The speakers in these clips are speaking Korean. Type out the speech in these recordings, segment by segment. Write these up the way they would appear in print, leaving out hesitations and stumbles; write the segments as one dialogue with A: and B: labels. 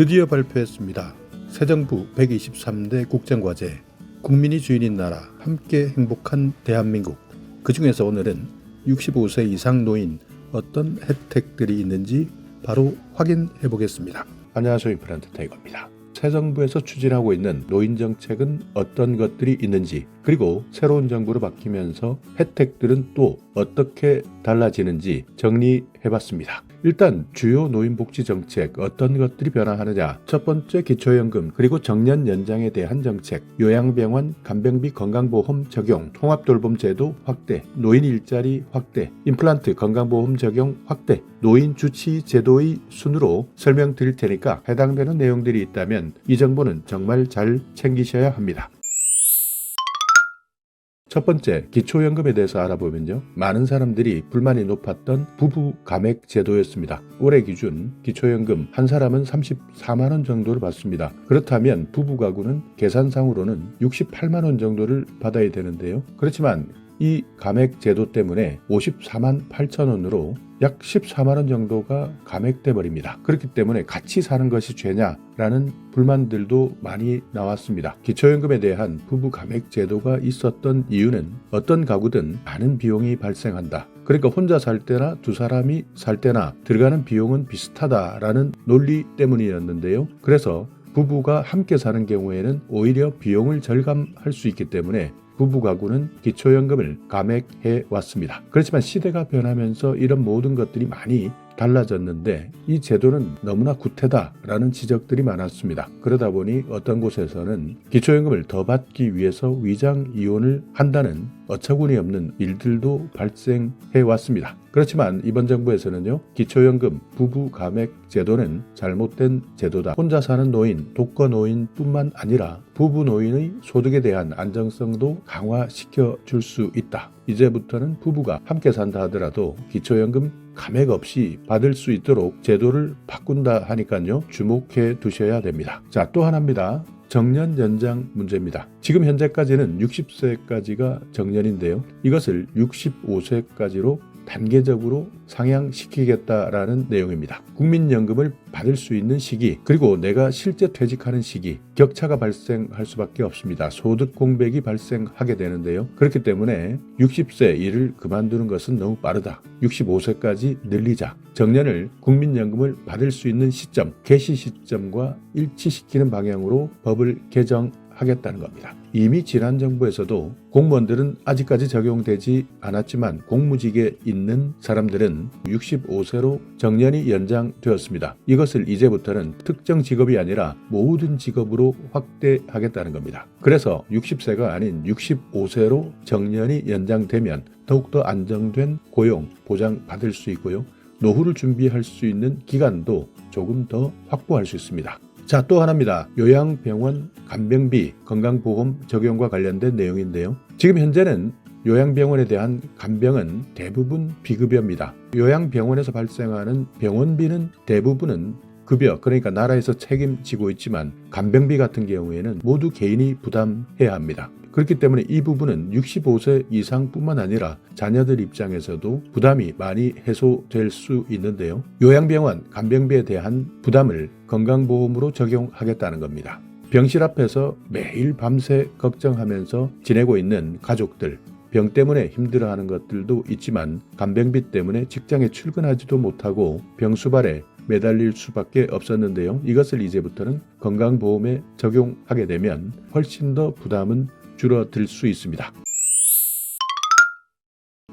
A: 드디어 발표했습니다. 새 정부 123대 국정과제 국민이 주인인 나라 함께 행복한 대한민국. 그 중에서 오늘은 65세 이상 노인 어떤 혜택들이 있는지 바로 확인해 보겠습니다. 안녕하세요. 임플란트 타이거입니다. 새 정부에서 추진하고 있는 노인 정책은 어떤 것들이 있는지, 그리고 새로운 정부로 바뀌면서 혜택들은 또 어떻게 달라지는지 정리해봤습니다. 일단 주요 노인복지 정책 어떤 것들이 변화하느냐. 첫 번째 기초연금, 그리고 정년 연장에 대한 정책, 요양병원 간병비 건강보험 적용, 통합돌봄 제도 확대, 노인 일자리 확대, 임플란트 건강보험 적용 확대, 노인 주치 제도의 순으로 설명드릴 테니까 해당되는 내용들이 있다면 이 정보는 정말 잘 챙기셔야 합니다. 첫 번째, 기초연금에 대해서 알아보면요. 많은 사람들이 불만이 높았던 부부 감액 제도였습니다. 올해 기준 기초연금 한 사람은 34만 원 정도를 받습니다. 그렇다면 부부 가구는 계산상으로는 68만 원 정도를 받아야 되는데요. 그렇지만 이 감액 제도 때문에 54만 8천 원으로 약 14만 원 정도가 감액돼 버립니다. 그렇기 때문에 같이 사는 것이 죄냐라는 불만들도 많이 나왔습니다. 기초연금에 대한 부부 감액 제도가 있었던 이유는 어떤 가구든 많은 비용이 발생한다. 그러니까 혼자 살 때나 두 사람이 살 때나 들어가는 비용은 비슷하다라는 논리 때문이었는데요. 그래서 부부가 함께 사는 경우에는 오히려 비용을 절감할 수 있기 때문에 부부 가구는 기초연금을 감액해 왔습니다. 그렇지만 시대가 변하면서 이런 모든 것들이 많이 달라졌는데 이 제도는 너무나 구태다라는 지적들이 많았습니다. 그러다 보니 어떤 곳에서는 기초연금을 더 받기 위해서 위장 이혼을 한다는 어처구니 없는 일들도 발생해 왔습니다. 그렇지만 이번 정부에서는요, 기초연금 부부 감액 제도는 잘못된 제도다. 혼자 사는 노인, 독거 노인뿐만 아니라 부부 노인의 소득에 대한 안정성도 강화시켜 줄 수 있다. 이제부터는 부부가 함께 산다 하더라도 기초연금 감액 없이 받을 수 있도록 제도를 바꾼다 하니까요, 주목해 두셔야 됩니다. 자, 또 하나입니다. 정년 연장 문제입니다. 지금 현재까지는 60세까지가 정년인데요. 이것을 65세까지로 단계적으로 상향시키겠다라는 내용입니다. 국민연금을 받을 수 있는 시기, 그리고 내가 실제 퇴직하는 시기, 격차가 발생할 수밖에 없습니다. 소득 공백이 발생하게 되는데요. 그렇기 때문에 60세 일을 그만두는 것은 너무 빠르다. 65세까지 늘리자. 정년을 국민연금을 받을 수 있는 시점, 개시 시점과 일치시키는 방향으로 법을 개정하겠다는 겁니다. 이미 지난 정부에서도 공무원들은 아직까지 적용되지 않았지만 공무직에 있는 사람들은 65세로 정년이 연장되었습니다. 이것을 이제부터는 특정 직업이 아니라 모든 직업으로 확대하겠다는 겁니다. 그래서 60세가 아닌 65세로 정년이 연장되면 더욱더 안정된 고용, 보장 받을 수 있고요. 노후를 준비할 수 있는 기간도 조금 더 확보할 수 있습니다. 자, 또 하나입니다. 요양병원 간병비 건강보험 적용과 관련된 내용인데요. 지금 현재는 요양병원에 대한 간병은 대부분 비급여입니다. 요양병원에서 발생하는 병원비는 대부분은 급여, 그러니까 나라에서 책임지고 있지만 간병비 같은 경우에는 모두 개인이 부담해야 합니다. 그렇기 때문에 이 부분은 65세 이상뿐만 아니라 자녀들 입장에서도 부담이 많이 해소될 수 있는데요. 요양병원 간병비에 대한 부담을 건강보험으로 적용하겠다는 겁니다. 병실 앞에서 매일 밤새 걱정하면서 지내고 있는 가족들, 병 때문에 힘들어하는 것들도 있지만 간병비 때문에 직장에 출근하지도 못하고 병수발에 매달릴 수밖에 없었는데요. 이것을 이제부터는 건강보험에 적용하게 되면 훨씬 더 부담은 줄어들 수 있습니다.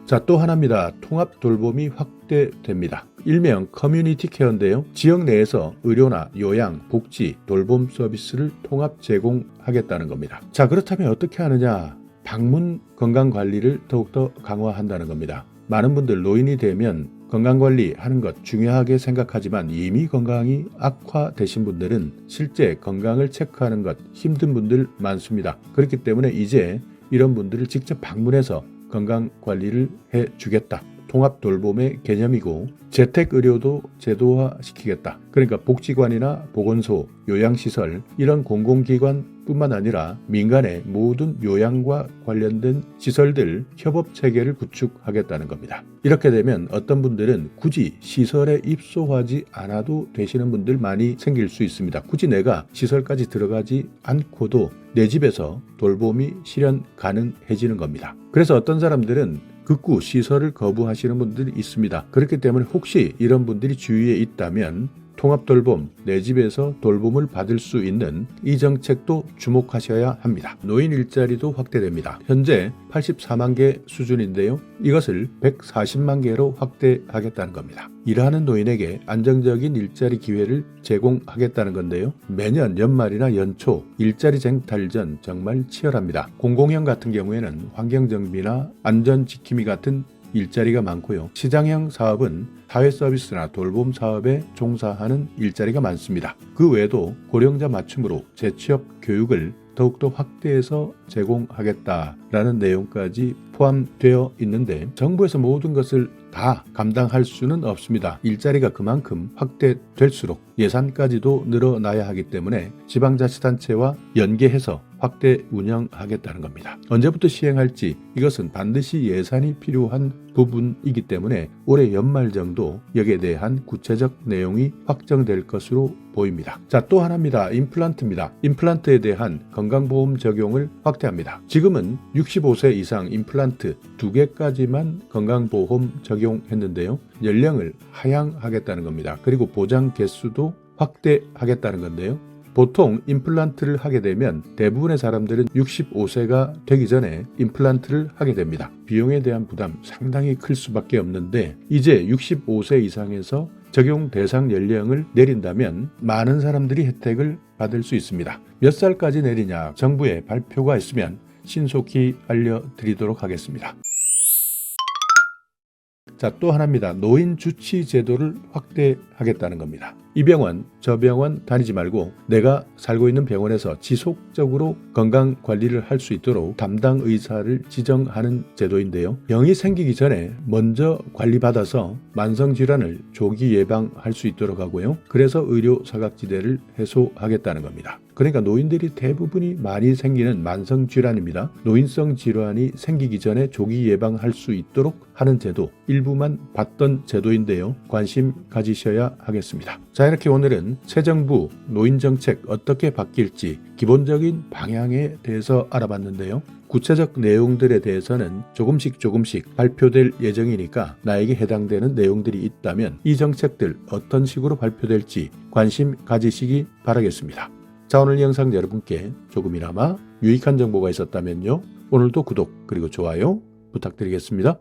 A: 자, 또 하나입니다. 통합 돌봄이 확대됩니다. 일명 커뮤니티 케어인데요. 지역 내에서 의료나 요양, 복지, 돌봄 서비스를 통합 제공하겠다는 겁니다. 자, 그렇다면 어떻게 하느냐? 방문 건강관리를 더욱더 강화한다는 겁니다. 많은 분들 노인이 되면 건강관리 하는 것 중요하게 생각하지만 이미 건강이 악화되신 분들은 실제 건강을 체크하는 것 힘든 분들 많습니다. 그렇기 때문에 이제 이런 분들을 직접 방문해서 건강관리를 해주겠다. 통합돌봄의 개념이고 재택의료도 제도화시키겠다. 그러니까 복지관이나 보건소, 요양시설 이런 공공기관뿐만 아니라 민간의 모든 요양과 관련된 시설들 협업체계를 구축하겠다는 겁니다. 이렇게 되면 어떤 분들은 굳이 시설에 입소하지 않아도 되시는 분들 많이 생길 수 있습니다. 굳이 내가 시설까지 들어가지 않고도 내 집에서 돌봄이 실현 가능해지는 겁니다. 그래서 어떤 사람들은 극구 시설을 거부하시는 분들이 있습니다. 그렇기 때문에 혹시 이런 분들이 주위에 있다면 통합돌봄, 내 집에서 돌봄을 받을 수 있는 이 정책도 주목하셔야 합니다. 노인 일자리도 확대됩니다. 현재 84만 개 수준인데요. 이것을 140만 개로 확대하겠다는 겁니다. 일하는 노인에게 안정적인 일자리 기회를 제공하겠다는 건데요. 매년 연말이나 연초 일자리 쟁탈전 정말 치열합니다. 공공형 같은 경우에는 환경정비나 안전지킴이 같은 일자리가 많고요. 시장형 사업은 사회 서비스나 돌봄 사업에 종사하는 일자리가 많습니다. 그 외에도 고령자 맞춤으로 재취업 교육을 더욱더 확대해서 제공하겠다라는 내용까지 포함되어 있는데 정부에서 모든 것을 다 감당할 수는 없습니다. 일자리가 그만큼 확대될수록 예산까지도 늘어나야 하기 때문에 지방자치단체와 연계해서 확대 운영하겠다는 겁니다. 언제부터 시행할지 이것은 반드시 예산이 필요한 부분이기 때문에 올해 연말 정도 여기에 대한 구체적 내용이 확정될 것으로 보입니다. 자, 또 하나입니다. 임플란트입니다. 임플란트에 대한 건강보험 적용을 확대합니다. 지금은 65세 이상 임플란트 2개까지만 건강보험 적용했는데요. 연령을 하향하겠다는 겁니다. 그리고 보장 개수도 확대하겠다는 건데요. 보통 임플란트를 하게 되면 대부분의 사람들은 65세가 되기 전에 임플란트를 하게 됩니다. 비용에 대한 부담 상당히 클 수밖에 없는데 이제 65세 이상에서 적용 대상 연령을 내린다면 많은 사람들이 혜택을 받을 수 있습니다. 몇 살까지 내리냐 정부의 발표가 있으면 신속히 알려드리도록 하겠습니다. 자, 또 하나입니다. 노인 주치 제도를 확대하겠다는 겁니다. 이 병원, 저 병원 다니지 말고 내가 살고 있는 병원에서 지속적으로 건강관리를 할 수 있도록 담당 의사를 지정하는 제도인데요. 병이 생기기 전에 먼저 관리받아서 만성질환을 조기 예방할 수 있도록 하고요. 그래서 의료 사각지대를 해소하겠다는 겁니다. 그러니까 노인들이 대부분이 많이 생기는 만성질환입니다. 노인성 질환이 생기기 전에 조기 예방할 수 있도록 하는 제도, 일부만 봤던 제도인데요. 관심 가지셔야 하겠습니다. 자, 이렇게 오늘은 새 정부 노인정책 어떻게 바뀔지 기본적인 방향에 대해서 알아봤는데요. 구체적 내용들에 대해서는 조금씩 발표될 예정이니까 나에게 해당되는 내용들이 있다면 이 정책들 어떤 식으로 발표될지 관심 가지시기 바라겠습니다. 자, 오늘 영상 여러분께 조금이나마 유익한 정보가 있었다면요. 오늘도 구독 그리고 좋아요 부탁드리겠습니다.